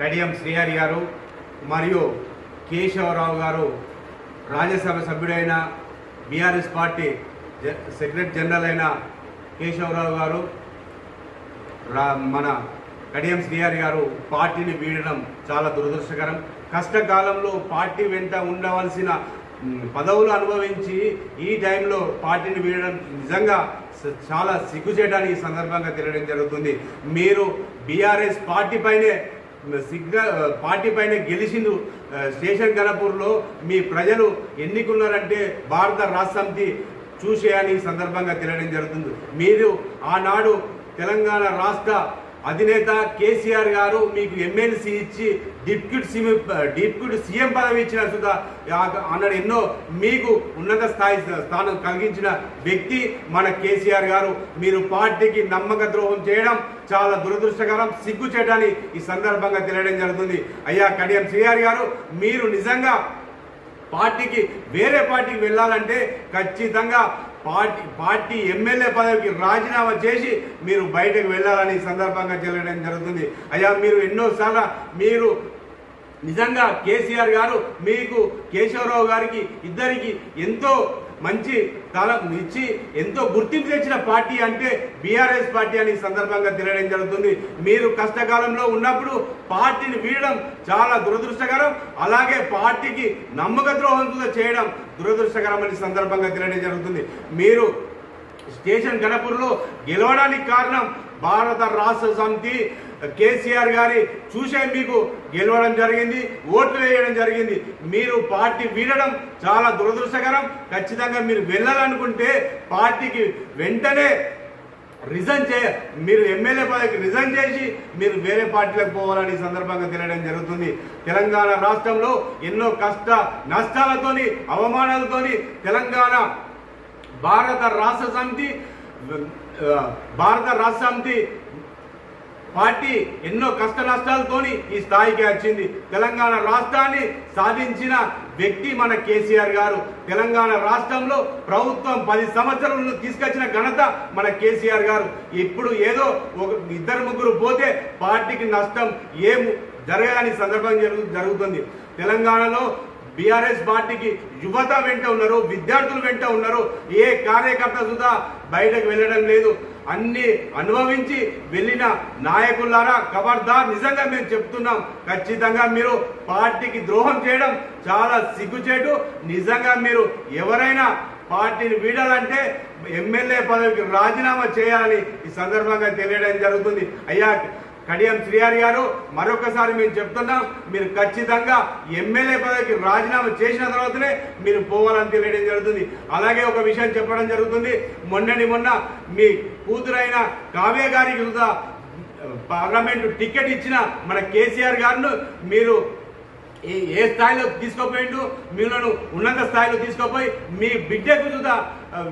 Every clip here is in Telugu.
కడియం శ్రీహరి గారు మరియు కేశవరావు గారు రాజ్యసభ సభ్యుడైన బీఆర్ఎస్ పార్టీ సెక్రటరీ జనరల్ అయిన కేశవరావు గారు మన కడియం శ్రీహరి గారు పార్టీని వీడడం చాలా దురదృష్టకరం. కష్టకాలంలో పార్టీ వెంట ఉండవలసిన పదవులు అనుభవించి ఈ టైంలో పార్టీని వీడడం నిజంగా చాలా సిగ్గుచేయడానికి ఈ సందర్భంగా తెలియడం జరుగుతుంది. మీరు బీఆర్ఎస్ పార్టీ పైనే గెలిచిండు. స్టేషన్ గణపూర్లో మీ ప్రజలు ఎన్నికున్నారంటే భారత రాష్ట్ర సమితి చూసేయని ఈ సందర్భంగా తెలియడం జరుగుతుంది. మీరు ఆనాడు తెలంగాణ రాష్ట్ర అధినేత కేసీఆర్ గారు మీకు ఎమ్మెల్సీ ఇచ్చి డిప్యూటీ సీఎం పదవి ఇచ్చిన సుధా అన్నాడు. ఎన్నో మీకు ఉన్నత స్థానం కలిగించిన వ్యక్తి మన కేసీఆర్ గారు. మీరు పార్టీకి నమ్మక ద్రోహం చేయడం చాలా దురదృష్టకరం, సిగ్గు చేయడాన్ని ఈ సందర్భంగా తెలియడం జరుగుతుంది. అయ్యా కడియం శ్రీహరి గారు, మీరు నిజంగా పార్టీకి వేరే పార్టీకి వెళ్ళాలంటే ఖచ్చితంగా పార్టీ ఎమ్మెల్యే పదవికి రాజీనామా చేసి మీరు బయటకు వెళ్ళాలని సందర్భంగా తెలియడం జరుగుతుంది. అయ్యా మీరు ఎన్నోసార్లు మీరు నిజంగా కేసీఆర్ గారు మీకు కేశవరావు గారికి ఇద్దరికి ఎంతో మంచి స్థలం ఇచ్చి ఎంతో గుర్తింపు తెచ్చిన పార్టీ అంటే బీఆర్ఎస్ పార్టీ అని సందర్భంగా తెలియడం జరుగుతుంది. మీరు కష్టకాలంలో ఉన్నప్పుడు పార్టీని వీడడం చాలా దురదృష్టకరం, అలాగే పార్టీకి నమ్మక ద్రోహంతో చేయడం దురదృష్టకరం అని సందర్భంగా తెలియడం జరుగుతుంది. మీరు స్టేషన్ గణపూర్లో గెలవడానికి కారణం భారత రాష్ట్ర సమితి కేసీఆర్ గారి చూసే మీకు గెలవడం జరిగింది, ఓట్లు వేయడం జరిగింది. మీరు పార్టీ వీడడం చాలా దురదృష్టకరం. ఖచ్చితంగా మీరు వెళ్ళాలనుకుంటే పార్టీకి వెంటనే మీరు ఎమ్మెల్యే పదవికి రిజైన్ చేసి మీరు వేరే పార్టీలకు పోవాలని సందర్భంగా తెలియడం జరుగుతుంది. తెలంగాణ రాష్ట్రంలో ఎన్నో నష్టాలతోని అవమానాలతోని తెలంగాణ భారత రాష్ట్ర సమితి పార్టీ ఎన్నో కష్ట నష్టాలతోని ఈ స్థాయికి వచ్చింది. తెలంగాణ రాష్ట్రాన్ని సాధించిన వ్యక్తి మన కేసీఆర్ గారు. తెలంగాణ రాష్ట్రంలో ప్రభుత్వం 10 సంవత్సరాలను తీసుకొచ్చిన ఘనత మన కేసీఆర్ గారు. ఇప్పుడు ఏదో ఇద్దరు ముగ్గురు పోతే పార్టీకి నష్టం ఏం జరగదని సందర్భం జరుగుతుంది. తెలంగాణలో బీఆర్ఎస్ పార్టీకి యువత వెంట ఉన్నారు, విద్యార్థులు వెంట ఉన్నారు. ఏ కార్యకర్త సుధా బయటకు వెళ్ళడం లేదు. అన్ని అనుభవించి వెళ్ళిన నాయకులారా ఖబర్దార్, నిజంగా మేము చెప్తున్నాం, ఖచ్చితంగా మీరు పార్టీకి ద్రోహం చేయడం చాలా సిగ్గుచేటు. నిజంగా మీరు ఎవరైనా పార్టీని వీడాలంటే ఎమ్మెల్యే పదవికి రాజీనామా చేయాలని ఈ సందర్భంగా తెలియడం జరుగుతుంది. అయ్యా కడియం శ్రీహరి గారు, మరొకసారి మేము చెప్తున్నాం, మీరు ఖచ్చితంగా ఎమ్మెల్యే పదవికి రాజీనామా చేసిన తర్వాతనే మీరు పోవాలని తెలియడం జరుగుతుంది. అలాగే ఒక విషయం చెప్పడం జరుగుతుంది. మొన్న మీ కూతురైన కావ్య గారికి కూడా పార్లమెంటు టికెట్ ఇచ్చిన మన కేసీఆర్ గారిను మీరు ఏ స్థాయిలో తీసుకోపోయిండు, మీలను ఉన్నత స్థాయిలో తీసుకోపోయి మీ బిడ్డకు కూడా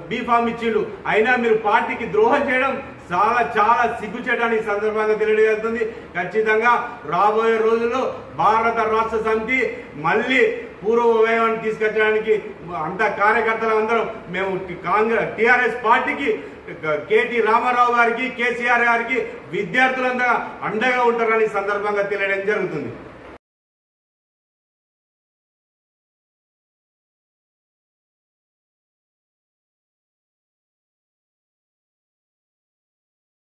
బీఫామ్ ఇచ్చిండు. అయినా మీరు పార్టీకి ద్రోహం చేయడం చాలా సిగ్గుచేయడానికి సందర్భంగా తెలియజేస్తుంది. ఖచ్చితంగా రాబోయే రోజుల్లో భారత రాష్ట్ర సమితి మళ్ళీ పూర్వ వైభవాన్ని తీసుకొచ్చడానికి అంత కార్యకర్తలు అందరం మేము టీఆర్ఎస్ పార్టీకి కేటీ రామారావు గారికి కేసీఆర్ గారికి విద్యార్థులందరూ అండగా ఉంటారని సందర్భంగా తెలియడం జరుగుతుంది.